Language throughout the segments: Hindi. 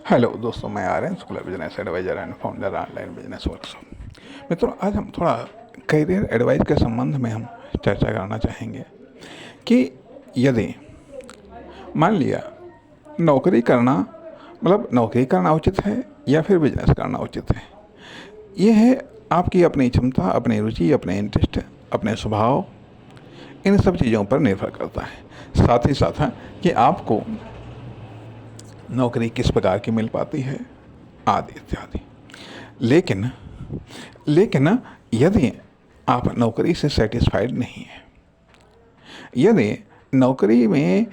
हेलो दोस्तों, मैं Aryan Shukla, business advisor and founder online business workshop. मित्रों, आज हम थोड़ा करियर एडवाइस के संबंध में हम चर्चा करना चाहेंगे कि यदि मान लिया नौकरी करना मतलब नौकरी करना उचित है या फिर बिजनेस करना उचित है। ये है आपकी अपनी क्षमता, अपनी रुचि, अपने इंटरेस्ट, अपने स्वभाव, इन सब चीज़ों पर निर्भर करता है। साथ ही साथ है कि आपको नौकरी किस प्रकार की मिल पाती है, आदि इत्यादि। लेकिन लेकिन यदि आप नौकरी से सेटिस्फाइड नहीं हैं, यदि नौकरी में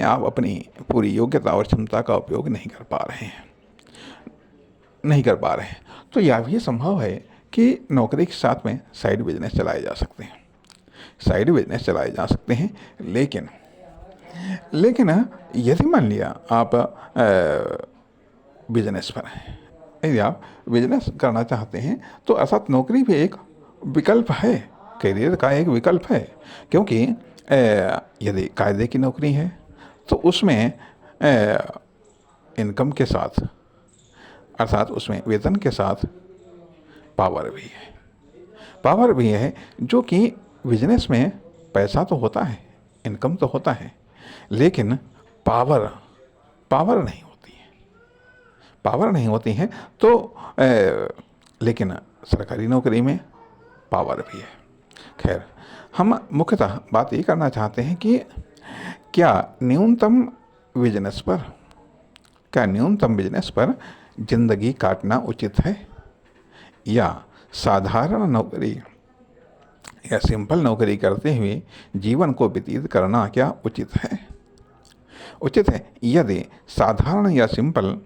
आप अपनी पूरी योग्यता और क्षमता का उपयोग नहीं कर पा रहे हैं, तो यह भी संभव है कि नौकरी के साथ में साइड बिजनेस चलाए जा सकते हैं। लेकिन लेकिन यदि मान लिया आप बिजनेस पर हैं, यदि आप बिजनेस करना चाहते हैं तो अर्थात नौकरी भी एक विकल्प है, करियर का एक विकल्प है। क्योंकि यदि कायदे की नौकरी है तो उसमें इनकम के साथ, अर्थात उसमें वेतन के साथ पावर भी है जो कि बिजनेस में पैसा तो होता है, इनकम तो होता है, लेकिन पावर पावर नहीं होती है। तो लेकिन सरकारी नौकरी में पावर भी है। खैर, हम मुख्यतः बात ये करना चाहते हैं कि क्या न्यूनतम बिजनेस पर जिंदगी काटना उचित है, या साधारण नौकरी या सिंपल नौकरी करते हुए जीवन को व्यतीत करना क्या उचित है। यदि साधारण या सिंपल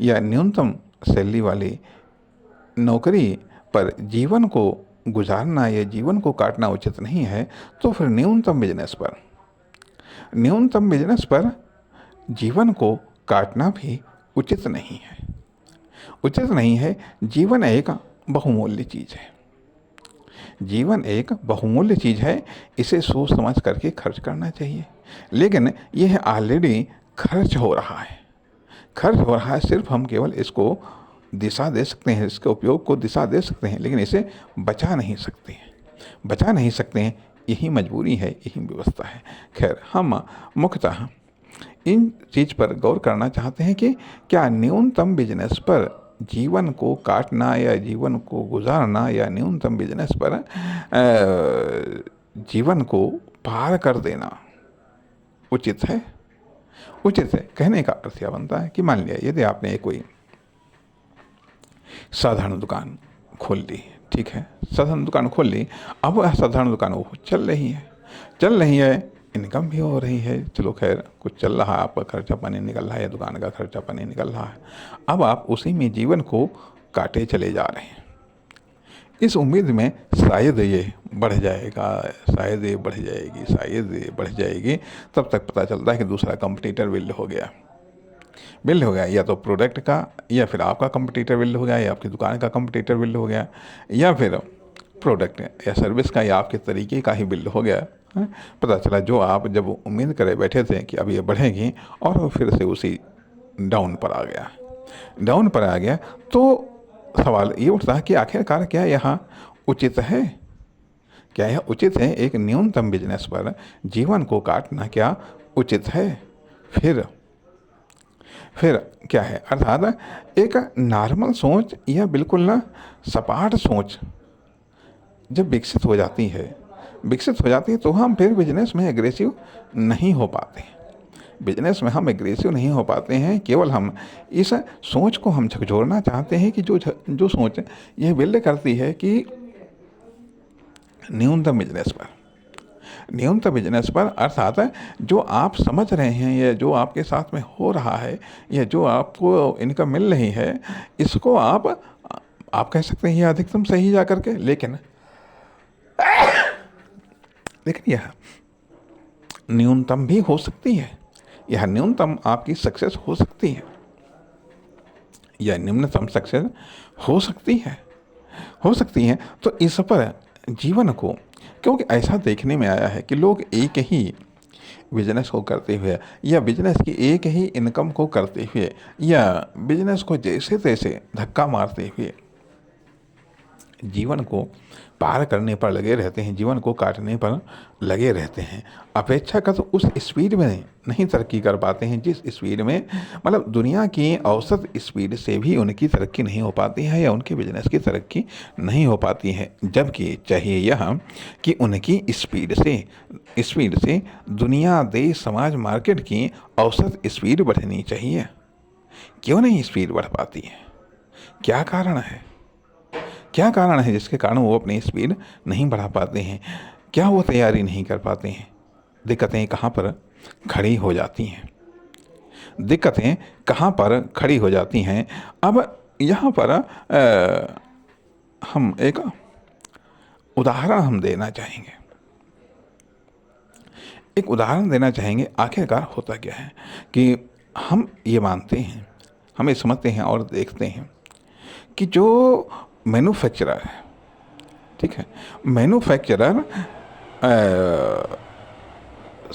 या न्यूनतम सैलरी वाली नौकरी पर जीवन को गुजारना या जीवन को काटना उचित नहीं है, तो फिर न्यूनतम बिजनेस पर जीवन को काटना भी उचित नहीं है। जीवन एक बहुमूल्य चीज़ है, इसे सोच समझ करके खर्च करना चाहिए। लेकिन यह ऑलरेडी खर्च हो रहा है। सिर्फ हम केवल इसको दिशा दे सकते हैं, इसके उपयोग को दिशा दे सकते हैं, लेकिन इसे बचा नहीं सकते हैं। यही मजबूरी है, यही व्यवस्था है। खैर, हम मुख्यतः इन चीज़ पर गौर करना चाहते हैं कि क्या न्यूनतम बिजनेस पर जीवन को काटना या जीवन को गुजारना, या न्यूनतम बिजनेस पर जीवन को पार कर देना उचित है। कहने का अर्थ यह बनता है कि मान लिया यदि आपने कोई साधारण दुकान खोल ली, ठीक है, साधारण दुकान खोल ली। अब वह साधारण दुकान वो चल रही है, इनकम भी हो रही है, चलो खैर कुछ चल रहा है, आपका खर्चा पानी निकल रहा है, दुकान का खर्चा पानी निकल रहा है। अब आप उसी में जीवन को काटे चले जा रहे हैं, इस उम्मीद में शायद ये बढ़ जाएगी। तब तक पता चलता है कि दूसरा कंपटीटर बिल्ड हो गया, या तो प्रोडक्ट का, या फिर आपका कंपटीटर बिल्ड हो गया, या आपकी दुकान का कंपटीटर बिल्ड हो गया, या फिर प्रोडक्ट या सर्विस का या आपके तरीके का ही बिल्ड हो गया। पता चला जो आप जब उम्मीद करे बैठे थे कि अब ये बढ़ेगी, और वो फिर से उसी डाउन पर आ गया। तो सवाल ये उठता है कि आखिरकार क्या यह उचित है? एक न्यूनतम बिजनेस पर जीवन को काटना क्या उचित है? फिर क्या है? अर्थात एक नॉर्मल सोच या बिल्कुल ना सपाट सोच जब विकसित हो जाती है तो हम फिर बिजनेस में एग्रेसिव नहीं हो पाते हैं। केवल हम इस सोच को हम झकझोरना चाहते हैं कि जो सोच यह बिल्ड करती है कि न्यूनतम बिजनेस पर अर्थात जो आप समझ रहे हैं, या जो आपके साथ में हो रहा है, या जो आपको इनकम मिल रही है, इसको आप कह सकते हैं ये अधिकतम सही जा करके, लेकिन यह न्यूनतम भी हो सकती है। यह न्यूनतम आपकी सक्सेस हो सकती है, या निम्नतम सक्सेस हो सकती है। तो इस पर जीवन को, क्योंकि ऐसा देखने में आया है कि लोग बिजनेस को करते हुए या बिजनेस की एक ही इनकम को करते हुए या बिजनेस को जैसे तैसे धक्का मारते हुए जीवन को पार करने पर लगे रहते हैं, जीवन को काटने पर लगे रहते हैं। अपेक्षाकृत उस स्पीड में नहीं तरक्की कर पाते हैं जिस स्पीड में मतलब दुनिया की औसत स्पीड से भी उनकी तरक्की नहीं हो पाती है या उनके बिजनेस की तरक्की नहीं हो पाती है। जबकि चाहिए यह कि उनकी स्पीड से दुनिया, देश, समाज, मार्केट की औसत स्पीड बढ़नी चाहिए। क्यों नहीं स्पीड बढ़ पाती है? क्या कारण है? क्या कारण है जिसके कारण वो अपनी स्पीड नहीं बढ़ा पाते हैं? क्या वो तैयारी नहीं कर पाते हैं? दिक्कतें कहाँ पर खड़ी हो जाती हैं? दिक्कतें कहाँ पर खड़ी हो जाती हैं? अब यहाँ पर हम एक उदाहरण हम देना चाहेंगे। एक उदाहरण देना चाहेंगे। आखिरकार होता क्या है कि हम ये मानते हैं, हम ये समझते हैं और देखते हैं कि जो मैन्युफैक्चरर है, ठीक है, मैन्युफैक्चरर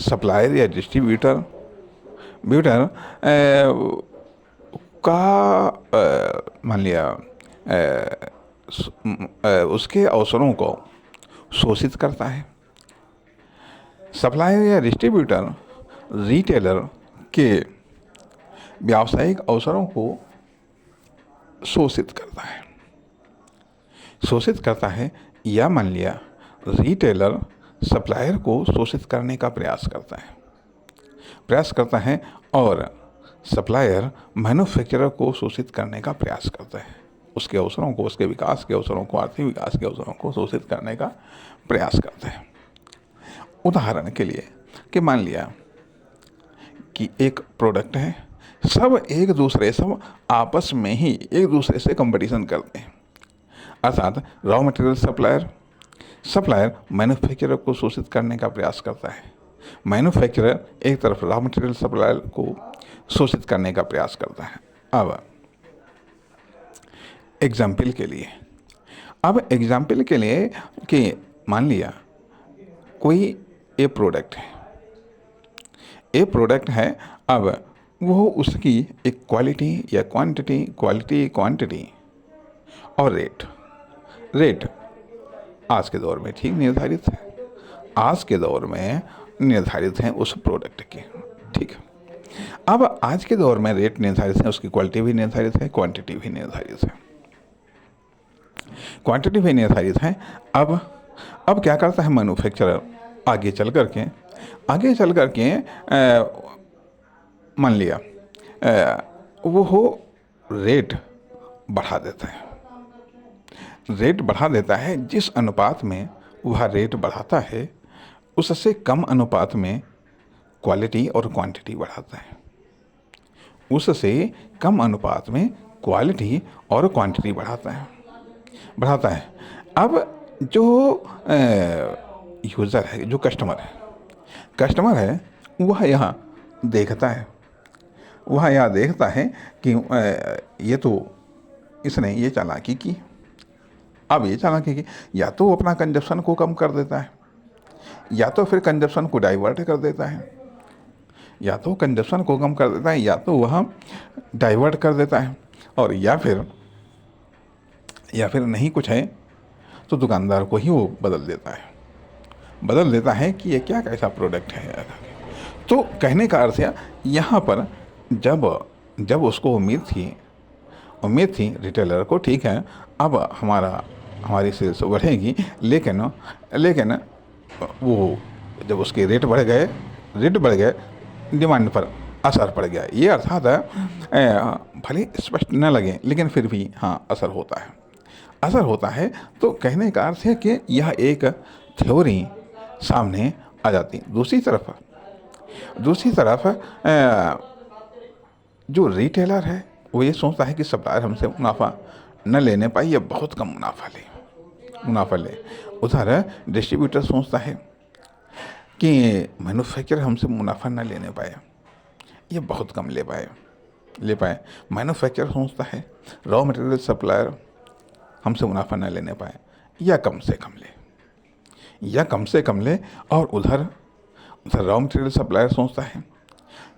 सप्लायर या डिस्ट्रीब्यूटर का मान लिया उसके अवसरों को शोषित करता है। सप्लायर या डिस्ट्रीब्यूटर रिटेलर के व्यावसायिक अवसरों को शोषित करता है या मान लिया रिटेलर सप्लायर को शोषित करने का प्रयास करता है और सप्लायर मैन्युफैक्चरर को शोषित करने का प्रयास करता है। उसके अवसरों को, उसके विकास के अवसरों को, आर्थिक विकास के अवसरों को शोषित करने का प्रयास करता है। उदाहरण के लिए कि मान लिया कि एक प्रोडक्ट है, सब आपस में ही एक दूसरे से कंपटीशन करते हैं। अर्थात रॉ मटेरियल सप्लायर मैन्युफैक्चरर को शोषित करने का प्रयास करता है। मैन्युफैक्चरर एक तरफ रॉ मटेरियल सप्लायर को शोषित करने का प्रयास करता है। अब एग्जाम्पल के लिए कि मान लिया कोई ए प्रोडक्ट है। अब वो उसकी एक क्वालिटी या क्वांटिटी और रेट आज के दौर में ठीक निर्धारित है। आज के दौर में निर्धारित हैं उस प्रोडक्ट के, ठीक है। अब आज के दौर में रेट निर्धारित है, उसकी क्वालिटी भी निर्धारित है, क्वांटिटी भी निर्धारित है। अब क्या करता है मैन्युफैक्चरर? आगे चल करके मान लिया वो रेट बढ़ा देता है। जिस अनुपात में वह रेट बढ़ाता है उससे कम अनुपात में क्वालिटी और क्वांटिटी बढ़ाता है। अब जो यूज़र है, जो कस्टमर है वह यहाँ देखता है कि ये तो इसने ये चालाकी की। अब ये चालाकी की, या तो अपना कंजप्शन को कम कर देता है या तो फिर कंजप्शन को डाइवर्ट कर देता है, या तो कंजप्शन को कम कर देता है या तो वह डाइवर्ट कर देता है, और या फिर नहीं कुछ है तो दुकानदार को ही वो बदल देता है कि ये क्या कैसा प्रोडक्ट है। तो कहने का अर्थ है यहाँ पर जब उसको उम्मीद थी रिटेलर को, ठीक है, अब हमारी सेल्स बढ़ेगी, लेकिन वो जब उसके रेट बढ़ गए डिमांड पर असर पड़ गया। ये अर्थात भले स्पष्ट न लगे लेकिन फिर भी हाँ असर होता है। तो कहने का अर्थ है कि यह एक थ्योरी सामने आ जाती। दूसरी तरफ जो रिटेलर है वो ये सोचता है कि सप्लायर हमसे मुनाफा न लेने पाए या बहुत कम मुनाफा ले। उधर डिस्ट्रीब्यूटर सोचता है कि मैन्युफैक्चरर हमसे मुनाफा न लेने पाए या बहुत कम ले पाए। मैन्युफैक्चरर सोचता है रॉ मटेरियल सप्लायर हमसे मुनाफा न लेने पाए या कम से कम ले। और रॉ मटेरियल सप्लायर सोचता है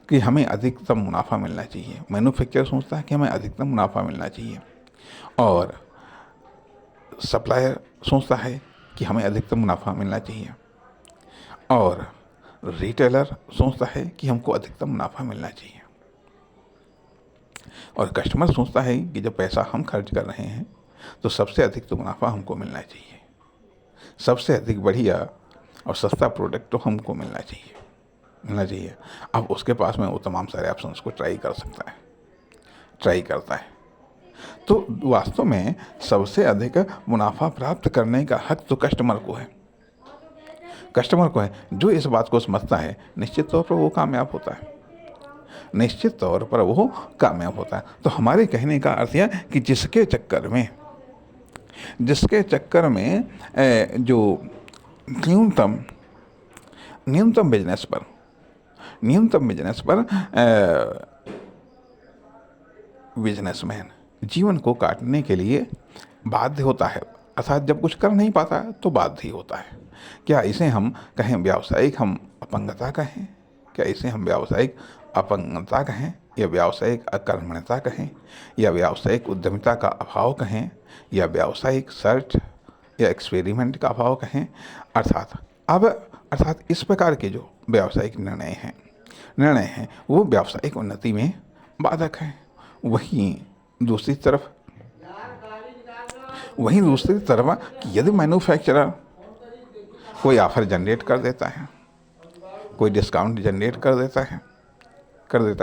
कि हमें अधिकतम मुनाफा मिलना चाहिए, मैन्युफैक्चरर सोचता है कि हमें अधिकतम मुनाफा मिलना चाहिए, और सप्लायर सोचता है कि हमें अधिकतम मुनाफा मिलना चाहिए, और रिटेलर सोचता है कि हमको अधिकतम मुनाफा मिलना चाहिए, और कस्टमर सोचता है कि जब पैसा हम खर्च कर रहे हैं तो सबसे अधिक तो मुनाफा हमको मिलना चाहिए, सबसे अधिक बढ़िया और सस्ता प्रोडक्ट तो हमको मिलना चाहिए। अब उसके पास में वो तमाम सारे ऑप्शंस को ट्राई करता है। तो वास्तव में सबसे अधिक मुनाफा प्राप्त करने का हक तो कस्टमर को है। जो इस बात को समझता है निश्चित तौर पर वो कामयाब होता है। तो हमारे कहने का अर्थ यह कि जिसके चक्कर में जो न्यूनतम बिजनेस पर बिजनेसमैन जीवन को काटने के लिए बाध्य होता है, अर्थात जब कुछ कर नहीं पाता तो बाध्य ही होता है। क्या इसे हम कहें व्यावसायिक अपंगता कहें, या व्यावसायिक अकर्मण्यता कहें, या व्यावसायिक उद्यमिता का अभाव कहें, या व्यावसायिक सर्च या एक्सपेरिमेंट का अभाव कहें, अर्थात इस प्रकार के जो व्यावसायिक निर्णय हैं वो व्यावसायिक उन्नति में बाधक हैं। वहीं दूसरी तरफ कि यदि मैन्युफैक्चरर कोई ऑफर जनरेट कर देता है, कोई डिस्काउंट जनरेट कर देता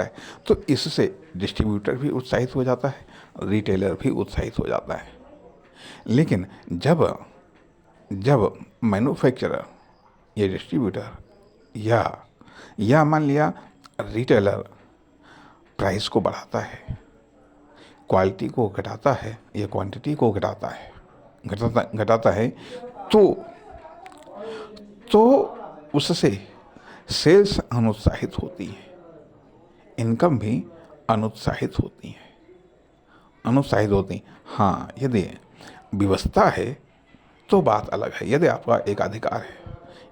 है तो इससे डिस्ट्रीब्यूटर भी उत्साहित हो जाता है, रिटेलर भी उत्साहित हो जाता है। लेकिन जब मैन्युफैक्चरर या डिस्ट्रीब्यूटर या मान लिया रिटेलर प्राइस को बढ़ाता है, क्वालिटी को घटाता है या क्वांटिटी को घटाता है तो उससे सेल्स अनुत्साहित होती है, इनकम भी अनुत्साहित होती। हाँ, यदि व्यवस्था है तो बात अलग है। यदि आपका एकाधिकार है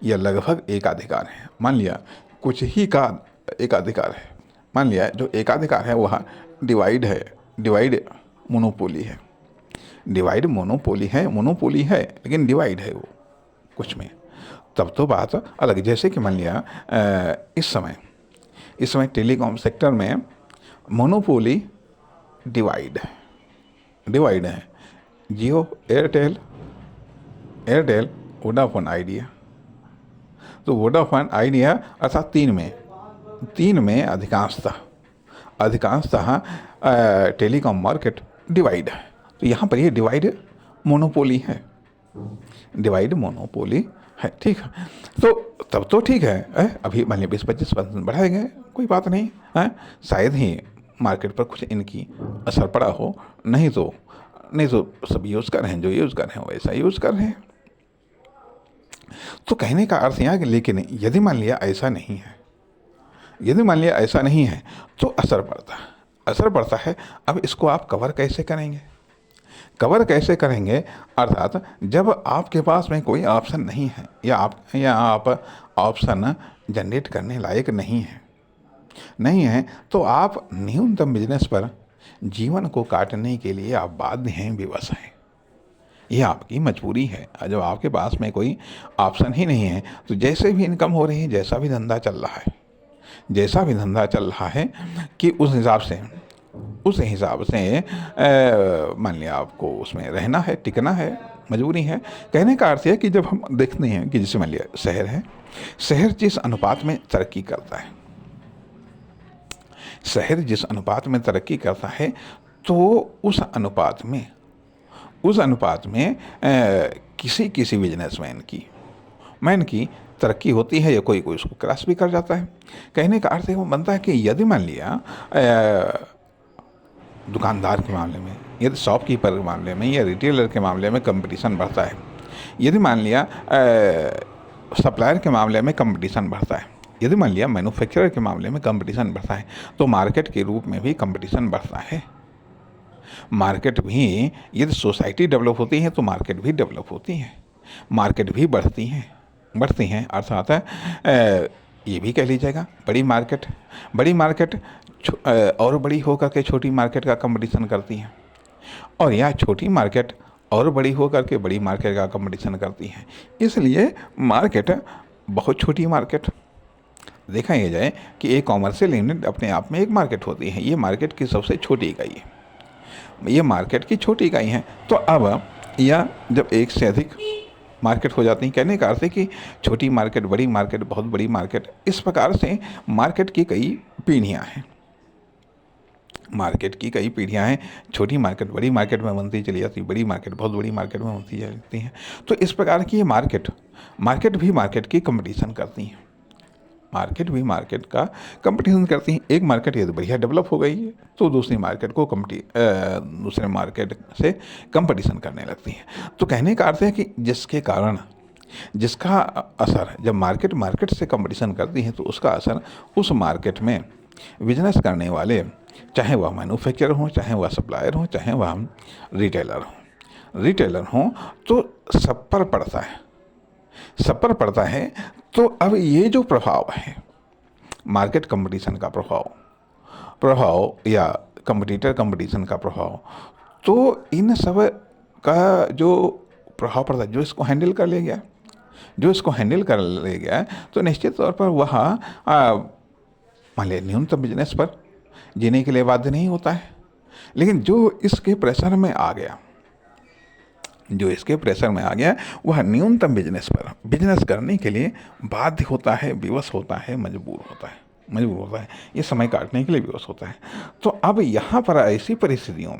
या लगभग एकाधिकार है, मान लिया कुछ ही का एकाधिकार है, मान लिया जो एकाधिकार है वह डिवाइड मोनोपोली है, लेकिन डिवाइड है वो कुछ में, तब तो बात अलग। जैसे कि मान लिया इस समय टेलीकॉम सेक्टर में मोनोपोली डिवाइड है। जियो, एयरटेल, वोडाफोन आइडिया। तो वोडाफोन आइडिया अर्थात तीन में अधिकांशतः टेलीकॉम मार्केट डिवाइड है। तो यहाँ पर ये डिवाइड मोनोपोली है, ठीक है। तो तब तो ठीक है, अभी मान लीजिए 20-25% बढ़ाए गए, कोई बात नहीं है, शायद ही मार्केट पर कुछ इनकी असर पड़ा हो, नहीं तो सब यूज़ कर रहे हैं, जो यूज़ कर रहे हैं वैसा यूज़ कर रहे हैं। तो कहने का अर्थ यहाँ कि लेकिन यदि मान लिया ऐसा नहीं है तो असर पड़ता है। अब इसको आप कवर कैसे करेंगे? अर्थात जब आपके पास में कोई ऑप्शन नहीं है या आप ऑप्शन जनरेट करने लायक नहीं है तो आप न्यूनतम बिजनेस पर जीवन को काटने के लिए आप बाध्य हैं, विवश हैं। यह आपकी मजबूरी है। जब आपके पास में कोई ऑप्शन ही नहीं है तो जैसे भी इनकम हो रही है, जैसा भी धंधा चल रहा है कि उस हिसाब से मान लिया आपको उसमें रहना है, टिकना है, मजबूरी है। कहने का अर्थ है कि जब हम देखते हैं कि जैसे मान लिया शहर जिस अनुपात में तरक्की करता है तो उस अनुपात में किसी बिजनेसमैन की तरक्की होती है या कोई उसको क्रॉस भी कर जाता है। कहने का अर्थ वो बनता है कि यदि मान लिया दुकानदार के मामले में, यदि शॉपकीपर के मामले में या रिटेलर के मामले में कंपटीशन बढ़ता है, यदि मान लिया सप्लायर के मामले में कंपटीशन बढ़ता है, यदि मान लिया मैन्युफैक्चरर के मामले में कंपटीशन बढ़ता है, तो मार्केट के रूप में भी कंपटीशन बढ़ता है। मार्केट भी, यदि सोसाइटी डेवलप होती है तो मार्केट भी डेवलप होती है, मार्केट भी बढ़ती हैं। अर्थात ये भी कह लीजिएगा बड़ी मार्केट और बड़ी होकर के छोटी मार्केट का कंपटीशन करती है, और यह छोटी मार्केट और बड़ी होकर के बड़ी मार्केट का कंपटीशन करती है। इसलिए मार्केट बहुत छोटी मार्केट देखा यह जाए कि एक कॉमर्शियल यूनिट अपने आप में एक मार्केट होती है। ये मार्केट की सबसे छोटी इकाई है, ये मार्केट की छोटी इकाई है। तो अब यह जब एक से अधिक मार्केट हो जाती है, कहने का अर्थ है कि छोटी मार्केट, बड़ी मार्केट, बहुत बड़ी मार्केट, इस प्रकार से मार्केट की कई पीढ़ियाँ हैं। मार्केट की कई पीढ़ियाँ हैं, छोटी मार्केट बड़ी मार्केट में बनती चली जाती है, बड़ी मार्केट बहुत बड़ी मार्केट में बनती जाती है। तो इस प्रकार की ये मार्केट भी मार्केट की कंपटीशन करती हैं, मार्केट भी मार्केट का कंपटीशन करती हैं। एक मार्केट यदि बढ़िया डेवलप हो गई है तो दूसरी मार्केट को दूसरे मार्केट से कंपटीशन करने लगती है। तो कहने का अर्थ है कि जिसका असर जब मार्केट से कंपटीशन करती है तो उसका असर उस मार्केट में बिजनेस करने वाले, चाहे वह मैन्युफैक्चरर हों, चाहे वह सप्लायर हों, चाहे वह रिटेलर हों, तो सब पर पड़ता है। तो अब ये जो प्रभाव है मार्केट कंपटीशन का प्रभाव या कंपटीशन का प्रभाव, तो इन सब का जो प्रभाव पड़ता है, जो इसको हैंडल कर ले गया तो निश्चित तौर पर वह मान लिया न्यूनतम बिजनेस पर जीने के लिए बाध्य नहीं होता है। लेकिन जो इसके प्रेशर में आ गया वह न्यूनतम बिजनेस करने के लिए बाध्य होता है, विवश होता है, मजबूर होता है, ये समय काटने के लिए विवश होता है। तो अब यहाँ पर ऐसी परिस्थितियों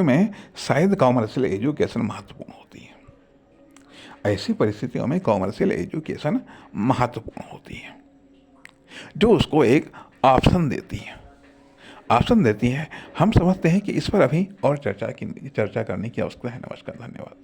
में शायद कॉमर्शियल एजुकेशन महत्वपूर्ण होती है, जो उसको एक ऑप्शन देती है। हम समझते हैं कि इस पर अभी और चर्चा करने की आवश्यकता है। नमस्कार, धन्यवाद।